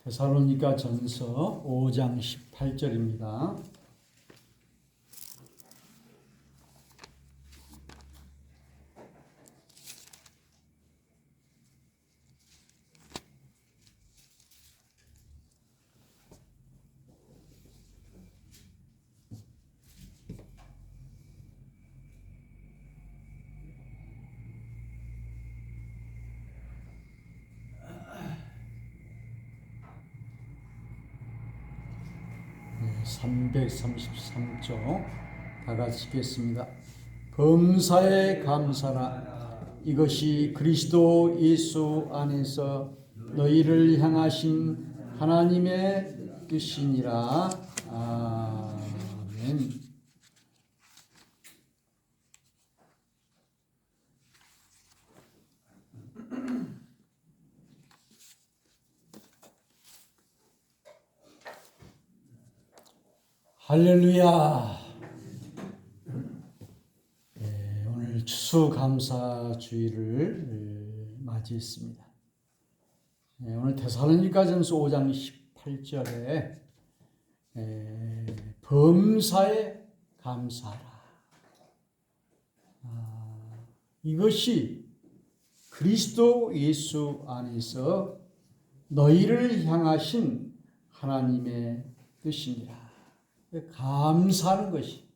데살로니가 전서 5장 18절입니다. 네, 333쪽 다 같이 읽겠습니다. 범사에 감사라. 이것이 그리스도 예수 안에서 너희를 향하신 하나님의 뜻이니라. 아멘. 할렐루야. 오늘 추수감사주의를 맞이했습니다. 오늘 데살로니가전서 5장 18절에 범사에 감사하라. 이것이 그리스도 예수 안에서 너희를 향하신 하나님의 뜻이니라. 감사하는 것이,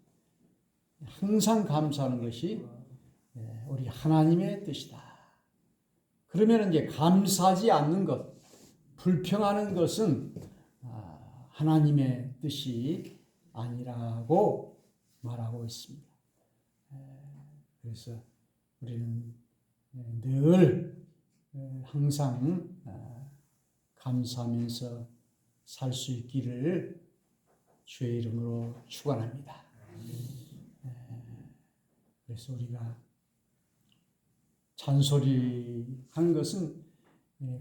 항상 감사하는 것이 우리 하나님의 뜻이다. 그러면 이제 감사하지 않는 것, 불평하는 것은 하나님의 뜻이 아니라고 말하고 있습니다. 그래서 우리는 늘 항상 감사하면서 살 수 있기를 주의 이름으로 축원합니다. 그래서 우리가 잔소리 하는 것은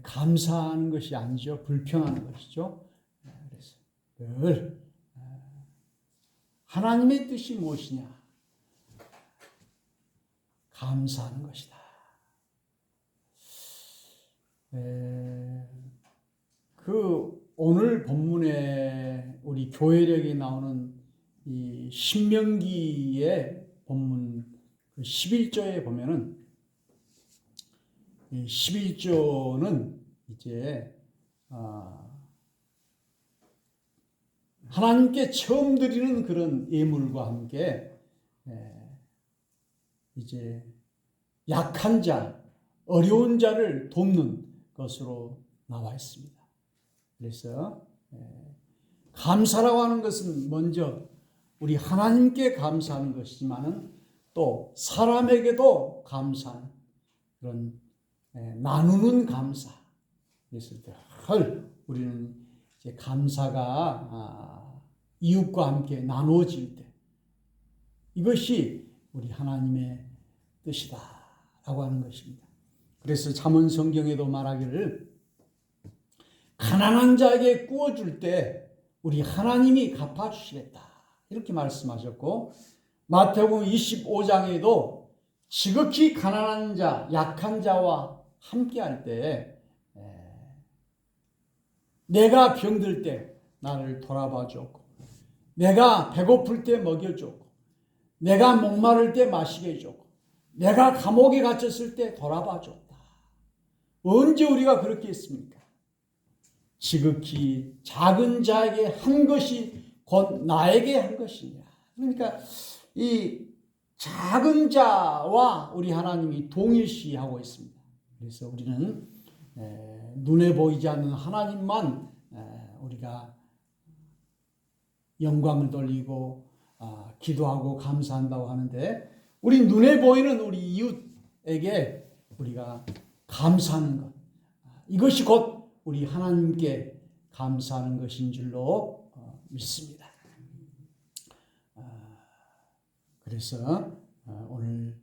감사하는 것이 아니죠. 불평하는 것이죠. 그래서 늘 하나님의 뜻이 무엇이냐? 감사하는 것이다. 오늘 본문에 우리 교회력에 나오는 이 신명기의 본문 11조에 보면은 11조는 이제 하나님께 처음 드리는 그런 예물과 함께 이제 약한 자, 어려운 자를 돕는 것으로 나와 있습니다. 그래서 감사라고 하는 것은 먼저 우리 하나님께 감사하는 것이지만은 또 사람에게도 감사하는 그런 나누는 감사. 그래서 늘 우리는 이제 감사가 이웃과 함께 나누어질 때 이것이 우리 하나님의 뜻이다라고 하는 것입니다. 그래서 잠언 성경에도 말하기를 가난한 자에게 구워줄 때 우리 하나님이 갚아주시겠다 이렇게 말씀하셨고, 마태복음 25장에도 지극히 가난한 자, 약한 자와 함께할 때 내가 병들 때 나를 돌아봐 줬고, 내가 배고플 때 먹여줬고, 내가 목마를 때 마시게 해줬고, 내가 감옥에 갇혔을 때 돌아봐 줬다. 언제 우리가 그렇게 했습니까? 지극히 작은 자에게 한 것이 곧 나에게 한 것이냐. 그러니까 이 작은 자와 우리 하나님이 동일시하고 있습니다. 그래서 우리는 눈에 보이지 않는 하나님만 우리가 영광을 돌리고 기도하고 감사한다고 하는데, 우리 눈에 보이는 우리 이웃에게 우리가 감사하는 것, 이것이 곧 우리 하나님께 감사하는 것인 줄로 믿습니다. 그래서 오늘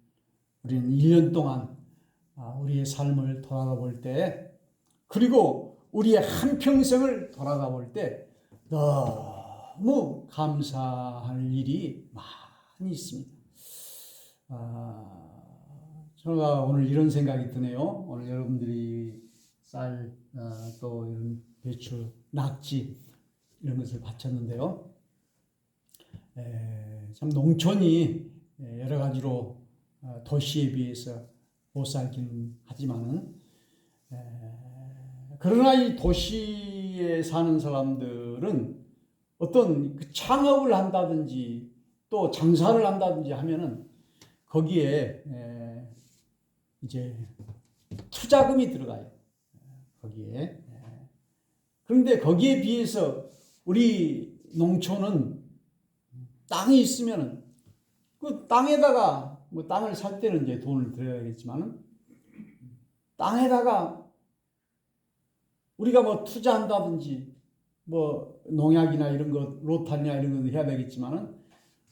우리는 1년 동안 우리의 삶을 돌아가 볼 때, 그리고 우리의 한평생을 돌아가 볼 때 너무 감사할 일이 많이 있습니다. 제가 오늘 이런 생각이 드네요. 오늘 여러분들이 쌀 또 이런 배추, 낙지 이런 것을 바쳤는데요. 참 농촌이 여러 가지로 도시에 비해서 못 살긴 하지만은 그러나 이 도시에 사는 사람들은 어떤 그 창업을 한다든지 또 장사를 한다든지 하면은 거기에 이제 투자금이 들어가요. 거기에. 그런데 거기에 비해서 우리 농촌은 땅이 있으면은 그 땅에다가 뭐 땅을 살 때는 이제 돈을 들여야겠지만은 땅에다가 우리가 뭐 투자한다든지 뭐 농약이나 이런 것, 로타리나 이런 거 해야 되겠지만은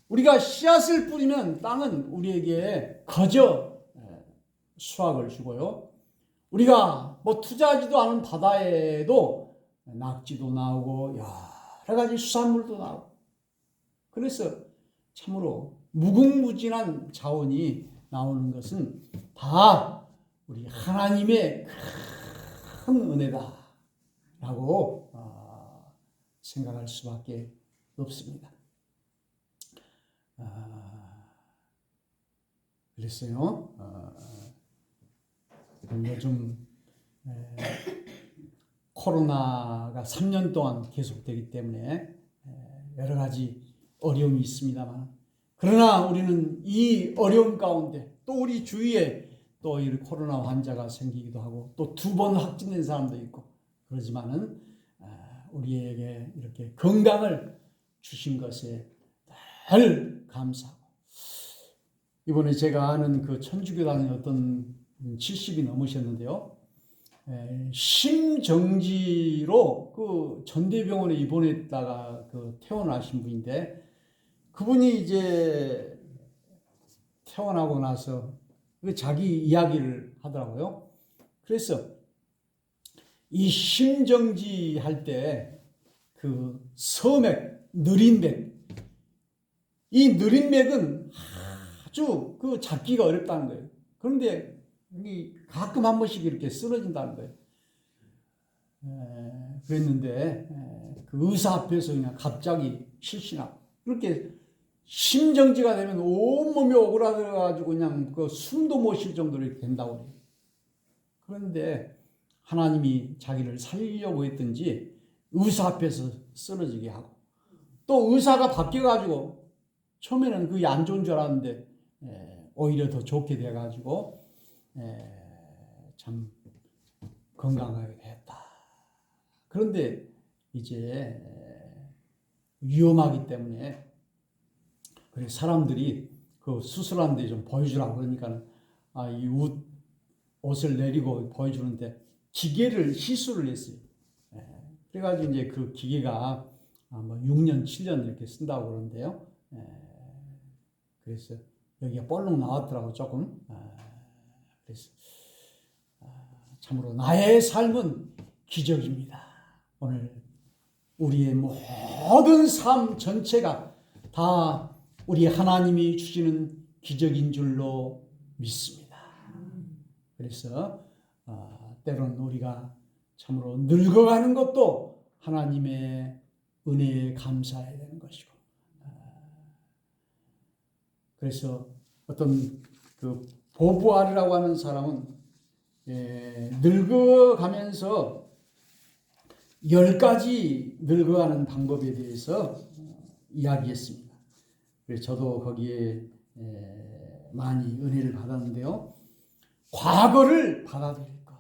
우리가 씨앗을 뿌리면 땅은 우리에게 거저 수확을 주고요. 우리가 뭐 투자하지도 않은 바다에도 낙지도 나오고 여러 가지 수산물도 나오고 그래서 참으로 무궁무진한 자원이 나오는 것은 다 우리 하나님의 큰 은혜다라고 생각할 수밖에 없습니다. 그랬어요. 요즘 코로나가 3년 동안 계속되기 때문에 여러 가지 어려움이 있습니다만 그러나 우리는 이 어려움 가운데 또 우리 주위에 또 이 코로나 환자가 생기기도 하고 또 2번 확진된 사람도 있고 그러지만은 우리에게 이렇게 건강을 주신 것에 늘 감사하고 이번에 제가 아는 그 천주교단의 어떤 70이 넘으셨는데요. 심정지로 그 전대병원에 입원했다가 그 퇴원하신 분인데 그분이 이제 퇴원하고 나서 자기 이야기를 하더라고요. 그래서 이 심정지 할 때 그 서맥, 느린맥 이 느린맥은 아주 그 잡기가 어렵다는 거예요. 그런데 가끔 한 번씩 이렇게 쓰러진다는 거예요. 그랬는데 그 의사 앞에서 그냥 갑자기 실신하고 그렇게 심정지가 되면 온몸이 오그라들어가지고 그냥 그 숨도 못 쉴 정도로 이렇게 된다고 해요. 그런데 하나님이 자기를 살리려고 했든지 의사 앞에서 쓰러지게 하고 또 의사가 바뀌어가지고 처음에는 그게 안 좋은 줄 알았는데 오히려 더 좋게 돼가지고 참 건강하게 됐다. 그런데 이제 위험하기 때문에 사람들이 그 수술하는데 좀 보여주라고 그러니까 이 옷을 내리고 보여주는데 기계를 시술을 했어요. 그래가지고 이제 그 기계가 뭐 6년, 7년 이렇게 쓴다고 그러는데요. 그래서 여기가 볼록 나왔더라고 조금. 그래서 참으로 나의 삶은 기적입니다. 오늘 우리의 모든 삶 전체가 다 우리 하나님이 주시는 기적인 줄로 믿습니다. 그래서 때로는 우리가 참으로 늙어가는 것도 하나님의 은혜에 감사해야 되는 것이고 그래서 어떤 그 보부아르라고 하는 사람은 늙어가면서 10가지 늙어가는 방법에 대해서 이야기했습니다. 그래서 저도 거기에 많이 은혜를 받았는데요. 과거를 받아들일 것.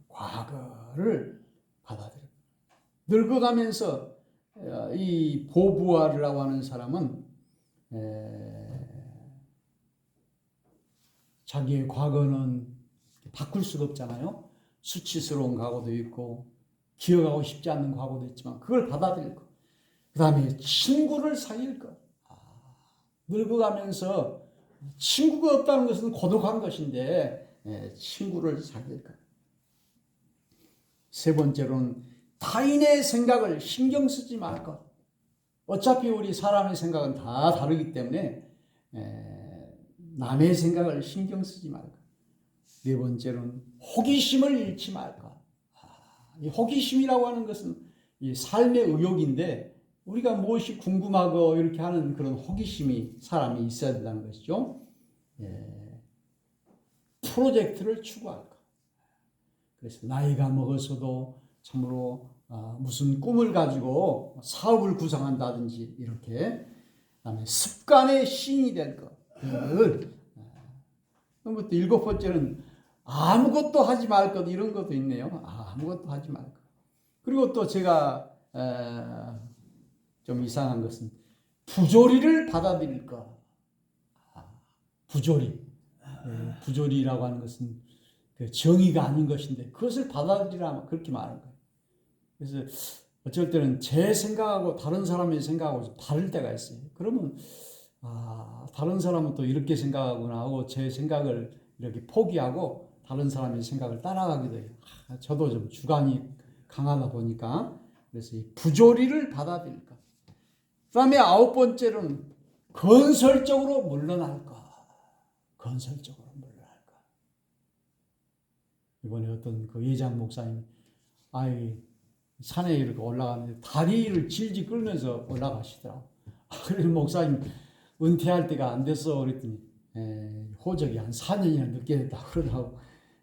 과거를 받아들일 것. 늙어가면서 이 보부아르라고 하는 사람은 자기의 과거는 바꿀 수가 없잖아요. 수치스러운 과거도 있고 기억하고 싶지 않는 과거도 있지만 그걸 받아들일 것. 그 다음에 친구를 사귈 것. 늙어가면서 친구가 없다는 것은 고독한 것인데 친구를 사귈 것. 세 번째로는 타인의 생각을 신경 쓰지 말 것. 어차피 우리 사람의 생각은 다 다르기 때문에 남의 생각을 신경 쓰지 말 것. 네 번째로는 호기심을 잃지 말 것. 이 호기심이라고 하는 것은 이 삶의 의욕인데 우리가 무엇이 궁금하고 이렇게 하는 그런 호기심이 사람이 있어야 된다는 것이죠. 예. 프로젝트를 추구할 것. 그래서 나이가 먹어서도 참으로 무슨 꿈을 가지고 사업을 구상한다든지 이렇게 그다음에 습관의 신이 될 것. 그리고 또 7번째는 아무것도 하지 말 것 이런 것도 있네요. 아무것도 하지 말 것. 그리고 또 제가 좀 이상한 것은 부조리를 받아들일 것. 부조리. 부조리라고 하는 것은 그 정의가 아닌 것인데 그것을 받아들이라 그렇게 말하는 거예요. 그래서 어쩔 때는 제 생각하고 다른 사람의 생각하고 다를 때가 있어요. 그러면 다른 사람은 또 이렇게 생각하구나 하고 제 생각을 이렇게 포기하고 다른 사람의 생각을 따라가기도 해요. 저도 좀 주관이 강하다 보니까 그래서 이 부조리를 받아들일 것. 그 다음에 9번째는 건설적으로 물러날 것. 건설적으로 물러날 것. 이번에 어떤 그 예장 목사님이 산에 이렇게 올라가는데 다리를 질질 끌면서 올라가시더라고. 그래서 목사님 은퇴할 때가 안 됐어 그랬더니 호적이 한 4년이나 늦게 됐다 그러더라고.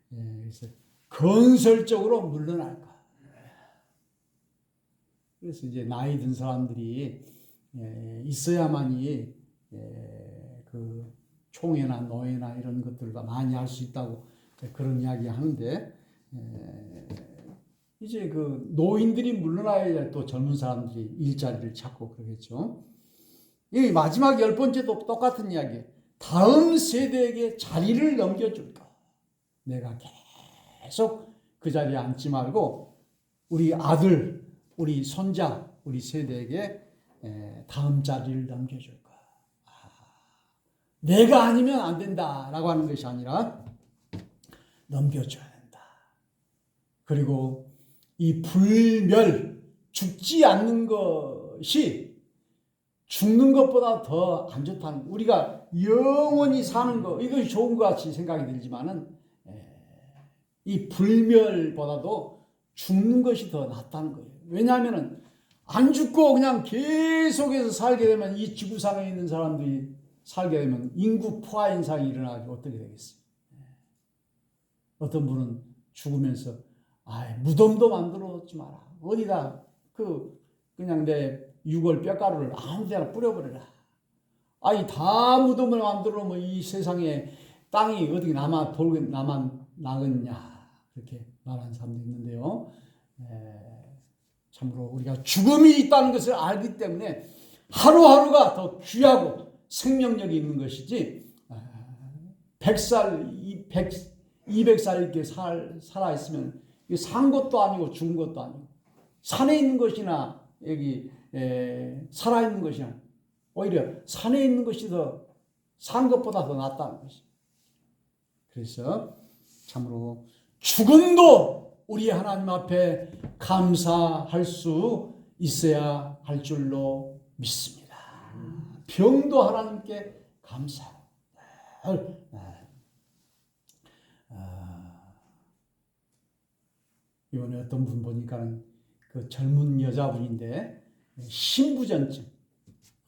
그래서 건설적으로 물러날 것. 그래서 이제 나이 든 사람들이 있어야만이 그 총회나 노회나 이런 것들과 많이 할 수 있다고 그런 이야기 하는데 이제 그 노인들이 물러나야 또 젊은 사람들이 일자리를 찾고 그러겠죠. 이 마지막 10번째도 똑같은 이야기예요. 다음 세대에게 자리를 넘겨줄 것. 내가 계속 그 자리에 앉지 말고 우리 아들, 우리 손자, 우리 세대에게 다음 자리를 넘겨줄 것. 내가 아니면 안 된다라고 하는 것이 아니라 넘겨줘야 된다. 그리고 이 불멸, 죽지 않는 것이 죽는 것보다 더 안 좋다는, 우리가 영원히 사는 것, 이것이 좋은 것 같이 생각이 들지만은 이 불멸보다도 죽는 것이 더 낫다는 거예요. 왜냐하면은 안 죽고 그냥 계속해서 살게 되면 이 지구상에 있는 사람들이 살게 되면 인구 포화 현상이 일어나고 어떻게 되겠어요? 어떤 분은 죽으면서 무덤도 만들어놓지 마라. 어디다 그냥 내 유골 뼈가루를 아무 데나 뿌려버려라. 다 무덤을 만들어 놓으면 이 세상에 땅이 어떻게 나만 나겠냐. 그렇게 말하는 사람도 있는데요. 참으로 우리가 죽음이 있다는 것을 알기 때문에 하루하루가 더 귀하고 생명력이 있는 것이지 100살, 200살 이렇게 살아있으면 산 것도 아니고 죽은 것도 아니고 산에 있는 것이나 여기 살아있는 것이나 오히려 산에 있는 것이 더 산 것보다 더 낫다는 것이. 그래서 참으로 죽음도 우리 하나님 앞에 감사할 수 있어야 할 줄로 믿습니다. 병도 하나님께 감사하고. 이번에 어떤 분 보니까는 그 젊은 여자분인데 신부전증.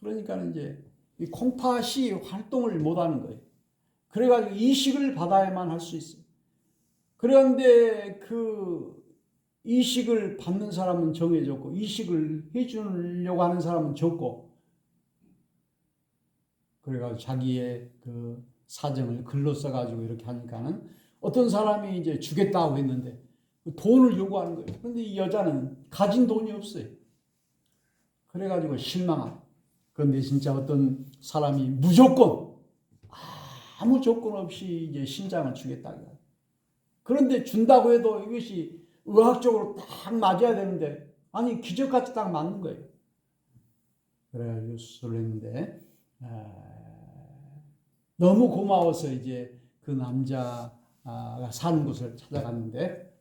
그러니까 이제 이 콩팥이 활동을 못하는 거예요. 그래가지고 이식을 받아야만 할 수 있어요. 그런데 그 이식을 받는 사람은 정해졌고 이식을 해주려고 하는 사람은 적고, 그래가지고 자기의 그 사정을 글로 써가지고 이렇게 하니까는 어떤 사람이 이제 주겠다고 했는데 돈을 요구하는 거예요. 그런데 이 여자는 가진 돈이 없어요. 그래가지고 실망한. 그런데 진짜 어떤 사람이 무조건 아무 조건 없이 이제 신장을 주겠다. 그런데 준다고 해도 이것이 의학적으로 딱 맞아야 되는데 기적같이 딱 맞는 거예요. 그래가지고 수술을 했는데 너무 고마워서 이제 그 남자가 사는 곳을 찾아갔는데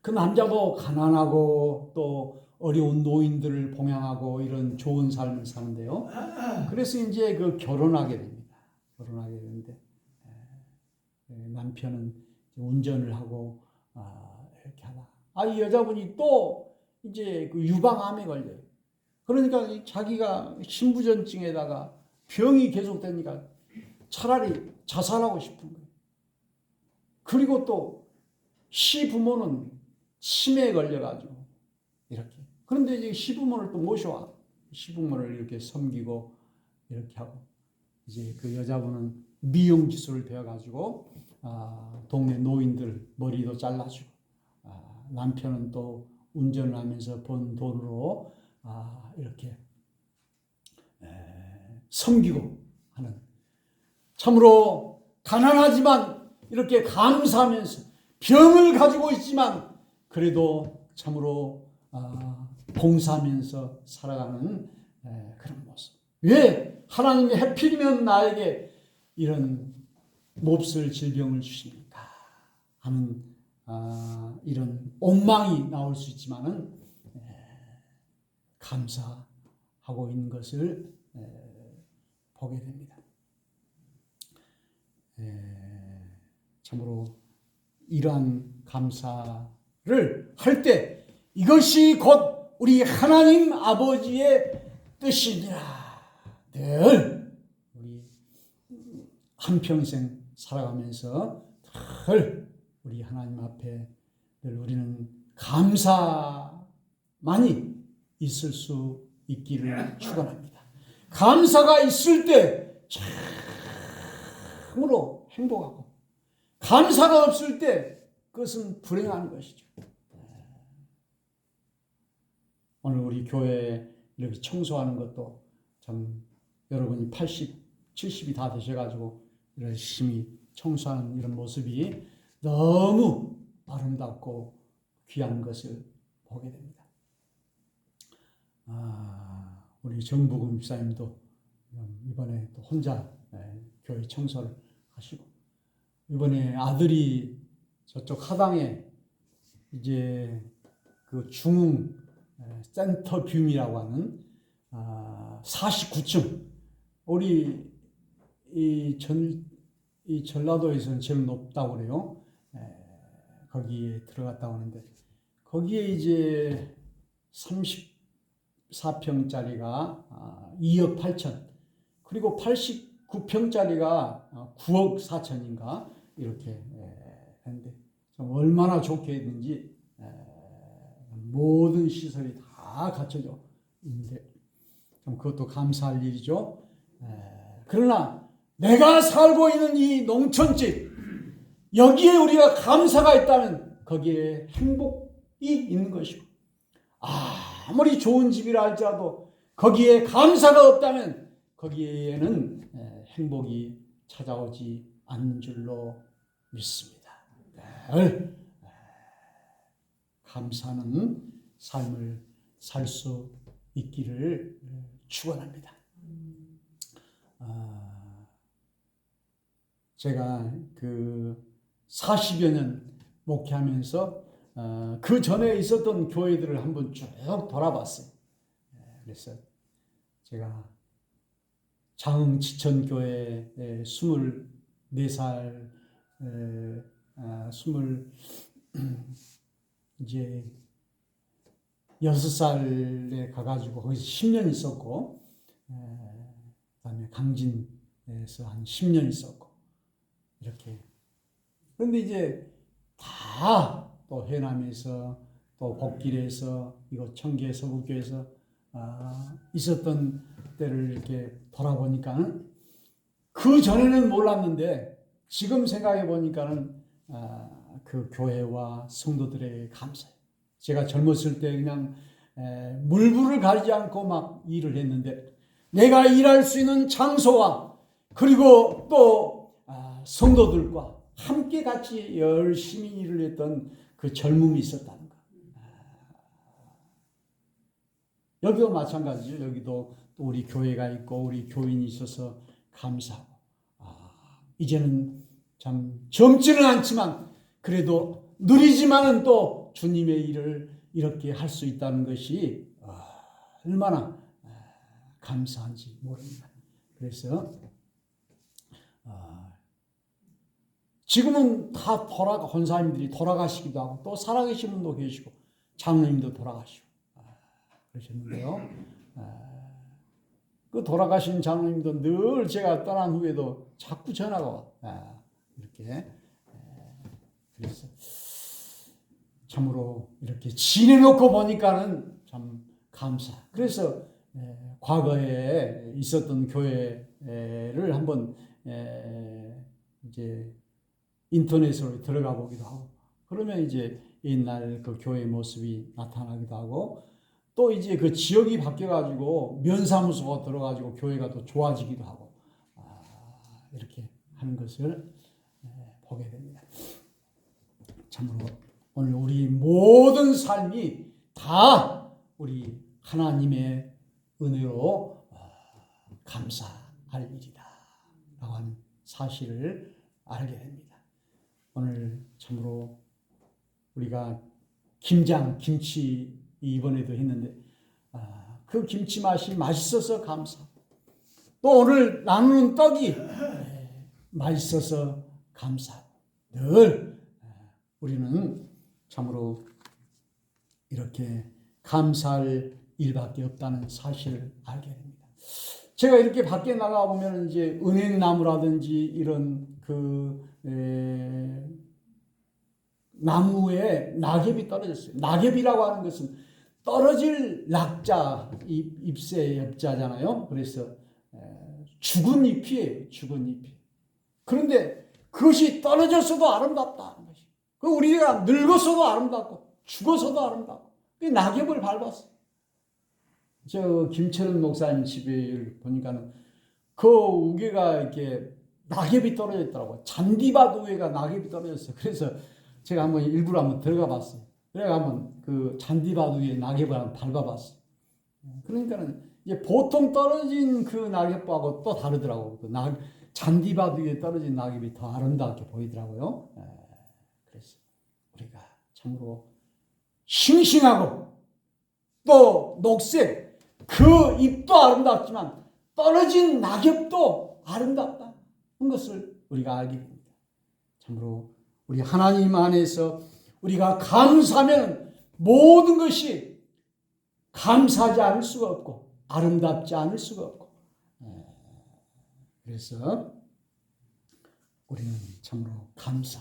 그 남자도 가난하고 또 어려운 노인들을 봉양하고 이런 좋은 삶을 사는데요. 그래서 이제 그 결혼하게 됩니다. 결혼하게 되는데 남편은 운전을 하고 이렇게 하다 이 여자분이 또 이제 그 유방암에 걸려요. 그러니까 자기가 신부전증에다가 병이 계속되니까 차라리 자살하고 싶은 거예요. 그리고 또 시부모는 치매에 걸려가지고 이렇게. 그런데 이제 시부모를 또 모셔와. 시부모를 이렇게 섬기고 이렇게 하고, 이제 그 여자분은 미용 기술을 배워가지고 동네 노인들 머리도 잘라주고, 남편은 또 운전을 하면서 번 돈으로 이렇게 섬기고 하는, 참으로 가난하지만 이렇게 감사하면서 병을 가지고 있지만 그래도 참으로 봉사하면서 살아가는 그런 모습. 왜 하나님이 하필이면 나에게 이런 몹쓸 질병을 주십니까 하는 이런 옥망이 나올 수 있지만은 감사하고 있는 것을 보게 됩니다. 참으로 이러한 감사를 할 때 이것이 곧 우리 하나님 아버지의 뜻이니라. 늘 우리 한평생 살아가면서 늘 우리 하나님 앞에 늘 우리는 감사만이 있을 수 있기를 축원합니다. 감사가 있을 때 참으로 행복하고, 감사가 없을 때 그것은 불행한 것이죠. 오늘 우리 교회 이렇게 청소하는 것도 참 여러분이 80, 70이 다 되셔가지고 열심히 청소하는 이런 모습이 너무 아름답고 귀한 것을 보게 됩니다. 우리 정부금 집사님도 이번에 또 혼자 교회 청소를 하시고, 이번에 아들이 저쪽 하당에 이제 그 중흥 센터 뷰이라고 하는 49층, 우리 이 전라도에서는 제일 높다고 그래요. 거기에 들어갔다 오는데, 거기에 이제 34평짜리가 2억 8천, 그리고 89평짜리가 9억 4천인가 이렇게 했는데, 얼마나 좋게 했는지 모든 시설이 다 갖춰져 있는데 참 그것도 감사할 일이죠. 그러나 내가 살고 있는 이 농촌집, 여기에 우리가 감사가 있다면 거기에 행복이 있는 것이고, 아무리 좋은 집이라 할지라도 거기에 감사가 없다면 거기에는 행복이 찾아오지 않는 줄로 믿습니다. 늘 감사하는 삶을 살 수 있기를 축원합니다. 제가 그 40여 년 목회하면서 그 전에 있었던 교회들을 한번 쭉 돌아봤어요. 그래서 제가 장흥 지천교회 24살 이제 6살에 가가지고 거기서 10년 있었고, 그다음에 강진에서 한 10년 있었고 이렇게. 그런데 이제 다 또 해남에서 또 복길에서 이곳 청계 서구교에서 있었던 때를 이렇게 돌아보니까는 그 전에는 몰랐는데 지금 생각해 보니까는 그 교회와 성도들에게 감사해요. 제가 젊었을 때 그냥 물불을 가리지 않고 막 일을 했는데, 내가 일할 수 있는 장소와 그리고 또 성도들과 함께 같이 열심히 일을 했던 그 젊음이 있었다는 거. 여기도 마찬가지죠. 여기도 또 우리 교회가 있고 우리 교인이 있어서 감사하고, 이제는 참 젊지는 않지만 그래도 느리지만은 또 주님의 일을 이렇게 할 수 있다는 것이 얼마나 감사한지 모릅니다. 그래서 지금은 다 권사님들이 돌아가시기도 하고 또 살아계신 분도 계시고 장로님도 돌아가시고 그러셨는데요. 그 돌아가신 장로님도 늘 제가 떠난 후에도 자꾸 전화가 와. 이렇게 그래서 참으로 이렇게 지내놓고 보니까는 참 감사. 그래서 과거에 있었던 교회를 한번 이제 인터넷으로 들어가 보기도 하고 그러면 이제 옛날 그 교회 모습이 나타나기도 하고 또 이제 그 지역이 바뀌어가지고 면사무소가 들어가지고 교회가 더 좋아지기도 하고 이렇게 하는 것을 보게 됩니다. 참으로 오늘 우리 모든 삶이 다 우리 하나님의 은혜로 감사할 일이다 라고 하는 사실을 알게 됩니다. 오늘 참으로 우리가 김치 이번에도 했는데 그 김치 맛이 맛있어서 감사. 또 오늘 나누는 떡이 맛있어서 감사. 늘 우리는 참으로 이렇게 감사할 일밖에 없다는 사실을 알게 됩니다. 제가 이렇게 밖에 나가 보면 이제 은행나무라든지 이런 나무에 낙엽이 떨어졌어요. 낙엽이라고 하는 것은 떨어질 낙자, 잎새 엽자잖아요. 그래서 죽은 잎이에요. 죽은 잎이. 그런데 그것이 떨어졌어도 아름답다. 우리가 늙었어도 아름답고 죽어서도 아름답고 낙엽을 밟았어요. 저 김철은 목사님 집에 보니까는 그 우개가 이렇게 낙엽이 떨어졌더라고요. 잔디밭 위에가 낙엽이 떨어졌어요. 그래서 제가 일부러 한번 들어가 봤어요. 그래가 한번 그 잔디밭 위에 낙엽을 한번 밟아봤어요. 그러니까는 이제 보통 떨어진 그 낙엽하고 또 다르더라고요. 그 잔디밭 위에 떨어진 낙엽이 더 아름답게 보이더라고요. 그래서 우리가 참으로 싱싱하고 또 녹색 그 잎도 아름답지만 떨어진 낙엽도 아름답다는 것을 우리가 알게 됩니다. 참으로 우리 하나님 안에서 우리가 감사하면 모든 것이 감사하지 않을 수가 없고 아름답지 않을 수가 없고 그래서 우리는 참으로 감사.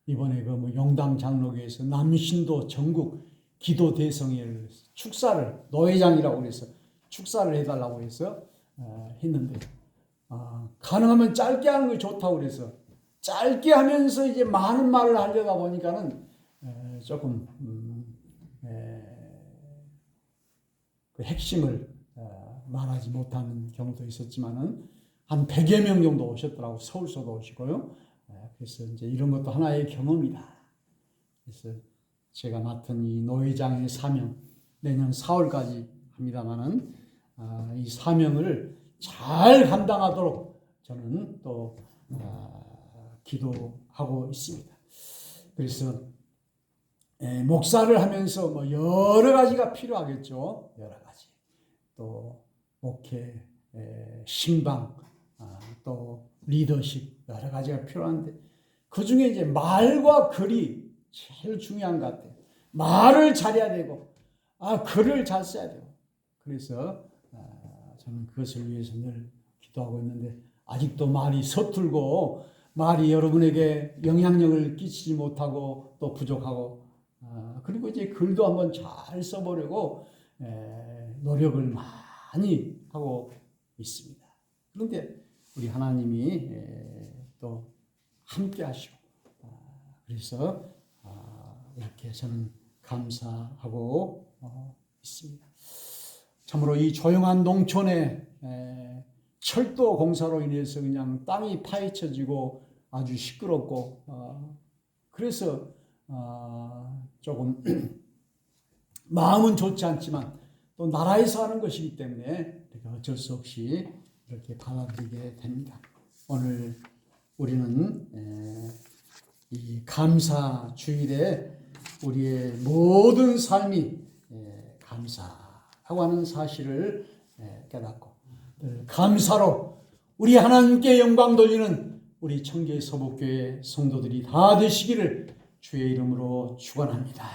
이번에 그 영당 장로교에서 남신도 전국 기도 대성회를 축사를 노회장이라고 해서 축사를 해달라고 해서 했는데 가능하면 짧게 하는 게 좋다고 그래서 짧게 하면서 이제 많은 말을 하려다 보니까는 조금 그 핵심을 말하지 못하는 경우도 있었지만은 한 100여 명 정도 오셨더라고. 서울서도 오시고요. 그래서 이제 이런 것도 하나의 경험이다. 그래서 제가 맡은 이 노회장의 사명 내년 4월까지 합니다만은 이 사명을 잘 감당하도록 저는 또 기도하고 있습니다. 그래서 목사를 하면서 뭐 여러 가지가 필요하겠죠. 여러 가지. 또 목회, 신방, 또 리더십 여러 가지가 필요한데 그 중에 이제 말과 글이 제일 중요한 것 같아요. 말을 잘해야 되고 글을 잘 써야 되고 그래서 저는 그것을 위해서 늘 기도하고 있는데 아직도 말이 서툴고 말이 여러분에게 영향력을 끼치지 못하고 또 부족하고 그리고 이제 글도 한번 잘 써보려고 노력을 많이 하고 있습니다. 그런데 우리 하나님이 또 함께 하시고 그래서 이렇게 저는 감사하고 있습니다. 참으로 이 조용한 농촌에 철도 공사로 인해서 그냥 땅이 파헤쳐지고 아주 시끄럽고 그래서 조금 마음은 좋지 않지만 또 나라에서 하는 것이기 때문에 어쩔 수 없이 이렇게 받아들이게 됩니다. 오늘 우리는 이 감사 주일에 우리의 모든 삶이 감사하고 하는 사실을 깨닫고 감사로 우리 하나님께 영광 돌리는 우리 청계 서북교회 성도들이 다 되시기를 주의 이름으로 축원합니다.